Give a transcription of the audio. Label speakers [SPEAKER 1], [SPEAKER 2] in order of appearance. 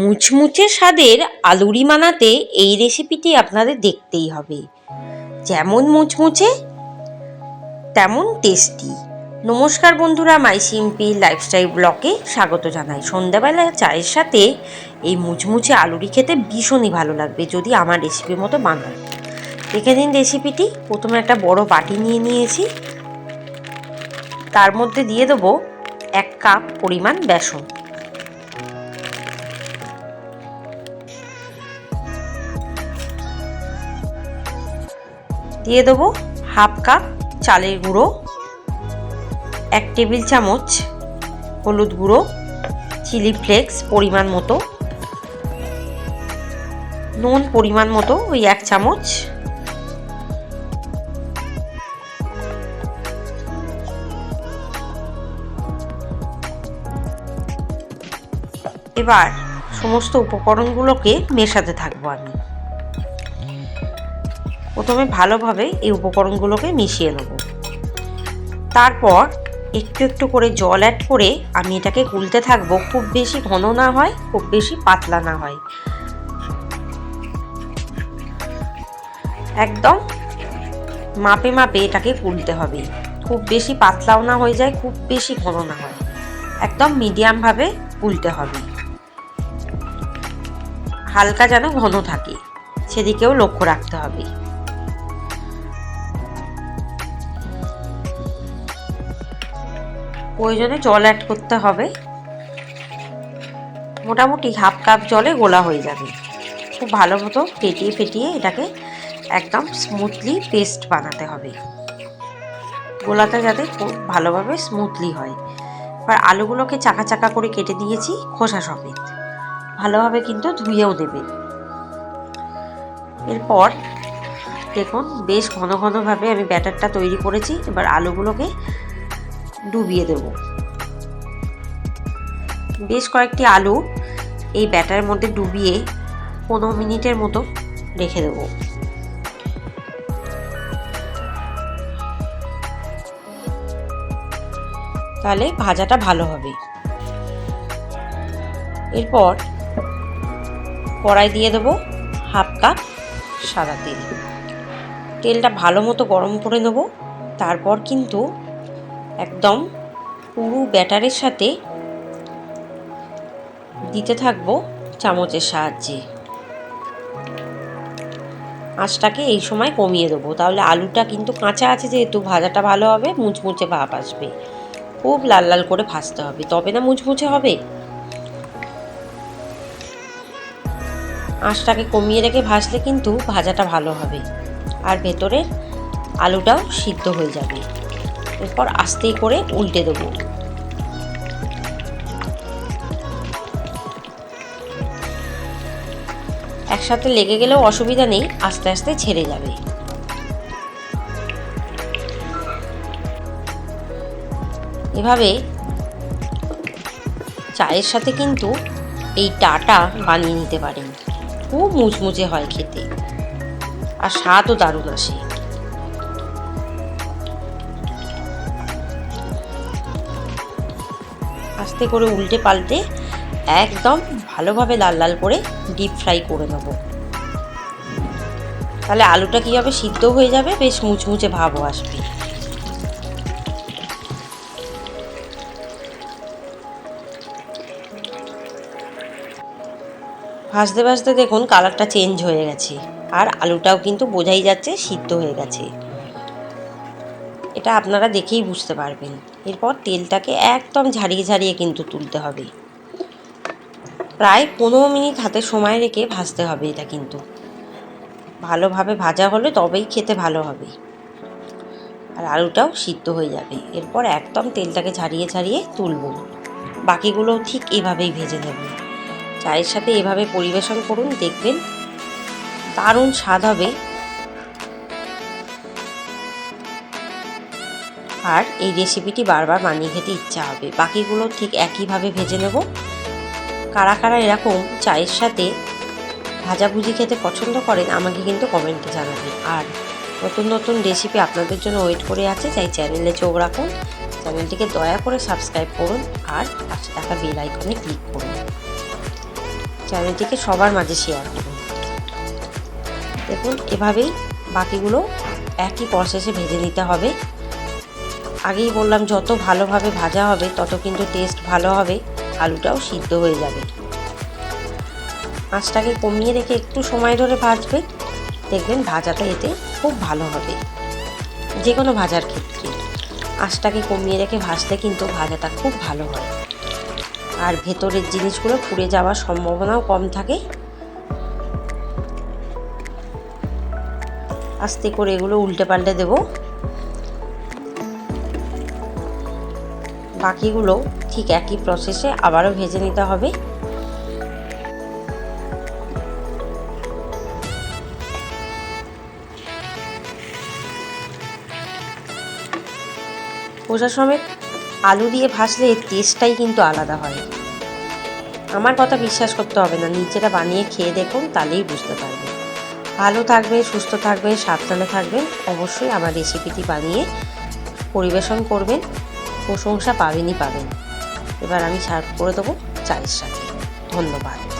[SPEAKER 1] মুচমুচে স্বাদের আলুরি বানাতে এই রেসিপিটি আপনাদের দেখতেই হবে। যেমন মুচমুচে তেমন টেস্টি। নমস্কার বন্ধুরা, মাই সিম্পল লাইফস্টাইল ব্লগে স্বাগত জানাই। সন্ধ্যাবেলা চায়ের সাথে এই মুচমুচে আলুরি খেতে ভীষণই ভালো লাগবে যদি আমার রেসিপির মতো বানান। দেখে নিন রেসিপিটি। প্রথমে একটা বড় বাটি নিয়ে নিয়েছি, তার মধ্যে দিয়ে দেবো 1 কাপ পরিমাণ বেসন। দিয়ে দেবো 1/2 কাপ চালের গুঁড়ো, 1 টেবিল চামচ হলুদ গুঁড়ো, চিলি ফ্লেক্স পরিমাণ মতো, নুন পরিমাণ মতো ওই 1 চামচ, এবার সমস্ত উপকরণগুলোকে মেশাতে থাকবো আমি। প্রথমে ভালোভাবে এই উপকরণগুলোকে মিশিয়ে নেব। তারপর একটু একটু করে জল অ্যাড করে আমি এটাকে গুলতে থাকবো। খুব বেশি ঘন না হয়, খুব বেশি পাতলা না হয়, একদম মাপে মাপে এটাকে গুলতে হবে। খুব বেশি পাতলাও না হয়ে যায়, খুব বেশি ঘন না হয়, একদম মিডিয়ামভাবে গুলতে হবে। হালকা যেন ঘন থাকে সেদিকেও লক্ষ্য রাখতে হবে। প্রয়োজনে জল অ্যাড করতে হবে। মোটামুটি 1/2 কাপ জলে গোলা হয়ে যাবে। খুব ভালো মতো ফেটিয়ে ফেটিয়ে এটাকে একদম স্মুথলি পেস্ট বানাতে হবে। গোলাটা যাতে খুব ভালোভাবে স্মুথলি হয়। এবার আলুগুলোকে চাকা চাকা করে কেটে দিয়েছি খোসা সমেত। ভালোভাবে কিন্তু ধুয়েও দেবে। এরপর দেখুন বেশ ঘন ঘনভাবে আমি ব্যাটারটা তৈরি করেছি। এবার আলুগুলোকে ডুবিয়ে দেব। বেশ কয়েকটি আলু এই ব্যাটারের মধ্যে ডুবিয়ে 15 মিনিটের মতো রেখে দেব। তাহলে ভাজাটা ভালো হবে। এরপর কড়াই দিয়ে দেবো 1/2 কাপ সাদা তেল। তেলটা ভালো মতো গরম করে নেব। তারপর কিন্তু একদম পুরো ব্যাটারের সাথে দিতে থাকবো চামচের সাহায্যে। আঁচটাকে এই সময় কমিয়ে দেবো, তাহলে আলুটা কিন্তু কাঁচা আছে যেহেতু ভাজাটা ভালো হবে, মুচমুচে ভাব আসবে। খুব লাল লাল করে ভাজতে হবে, তবে না মুচমুচে হবে। আঁচটাকে কমিয়ে রেখে ভাজলে কিন্তু ভাজাটা ভালো হবে আর ভেতরের আলুটাও সিদ্ধ হয়ে যাবে। এরপর আস্তে করে উল্টে দেবো। একসাথে লেগে গেলেও অসুবিধা নেই, আস্তে আস্তে ছেড়ে যাবে। এভাবে চায়ের সাথে কিন্তু এই টাটা বানিয়ে নিতে পারেন। খুব মুচমুচে হয় খেতে আর স্বাদও দারুণ আসে। আস্তে করে উল্টে পাল্টে একদম ভালোভাবে লাল লাল করে ডিপ ফ্রাই করে নেব। তাহলে আলুটা কী হবে, সিদ্ধ হয়ে যাবে, বেশ মুচমুচে ভাবও আসবে। ভাজতে ভাজতে দেখুন কালারটা চেঞ্জ হয়ে গেছে আর আলুটাও কিন্তু বোঝাই যাচ্ছে সিদ্ধ হয়ে গেছে। এটা আপনারা দেখেই বুঝতে পারবেন। এরপর তেলটাকে একদম ঝাড়িয়ে ঝাড়িয়ে কিন্তু তুলতে হবে। প্রায় 15 মিনিট হাতে সময় রেখে ভাজতে হবে। এটা কিন্তু ভালোভাবে ভাজা হলে তবেই খেতে ভালো হবে আর আলুটাও সিদ্ধ হয়ে যাবে। এরপর একদম তেলটাকে ঝাড়িয়ে ঝাড়িয়ে তুলব। বাকিগুলোও ঠিক এভাবেই ভেজে নেব। চায়ের সাথে এভাবে পরিবেশন করুন, দেখবেন দারুণ স্বাদ হবে। আর এই রেসিপিটি বারবার বানিয়ে খেতে ইচ্ছা হবে। বাকিগুলো ঠিক একইভাবে ভেজে নেব। কারা কারা এরকম চায়ের সাথে ভাজাভুজি খেতে পছন্দ করেন আমাকে কিন্তু কমেন্টে জানাবেন। আর নতুন নতুন রেসিপি আপনাদের জন্য ওয়েট করে আছে, তাই চ্যানেলে চোখ রাখুন। চ্যানেলটিকে দয়া করে সাবস্ক্রাইব করুন আর পাশে থাকা বেল আইকনে ক্লিক করুন। চারিদিকে সবার মাঝে শেয়ার করুন। দেখুন এভাবেই বাকিগুলো একই প্রসেসে ভেজে নিতে হবে। আগেই বললাম যত ভালোভাবে ভাজা হবে তত কিন্তু টেস্ট ভালো হবে, আলুটাও সিদ্ধ হয়ে যাবে। আঁচটাকে কমিয়ে রেখে একটু সময় ধরে ভাজবে, দেখবেন ভাজাটা এতে খুব ভালো হবে। যে কোনো ভাজার ক্ষেত্রে আঁচটাকে কমিয়ে রেখে ভাজলে কিন্তু ভাজাটা খুব ভালো হয়, আর ভেতরের জিনিসগুলো পুড়ে যাওয়ার সম্ভাবনাও কম থাকে। আস্তে করে এগুলো উল্টে পাল্টে দেব। বাকিগুলো ঠিক একই প্রসেসে আবারও ভেজে নিতে হবে। খোসা সমেত আলু দিয়ে ভাজলে এর টেস্টটাই কিন্তু আলাদা হয়। আমার কথা বিশ্বাস করতে হবে না, নিজেরা বানিয়ে খেয়ে দেখুন, তাহলেই বুঝতে পারবেন। ভালো থাকবে, সুস্থ থাকবে, সাবধানে থাকবেন। অবশ্যই আমার রেসিপিটি বানিয়ে পরিবেশন করবেন, প্রশংসা পাবেনই পাবেন। এবার আমি সার্ভ করে দেবো চায়ের সাথে। ধন্যবাদ।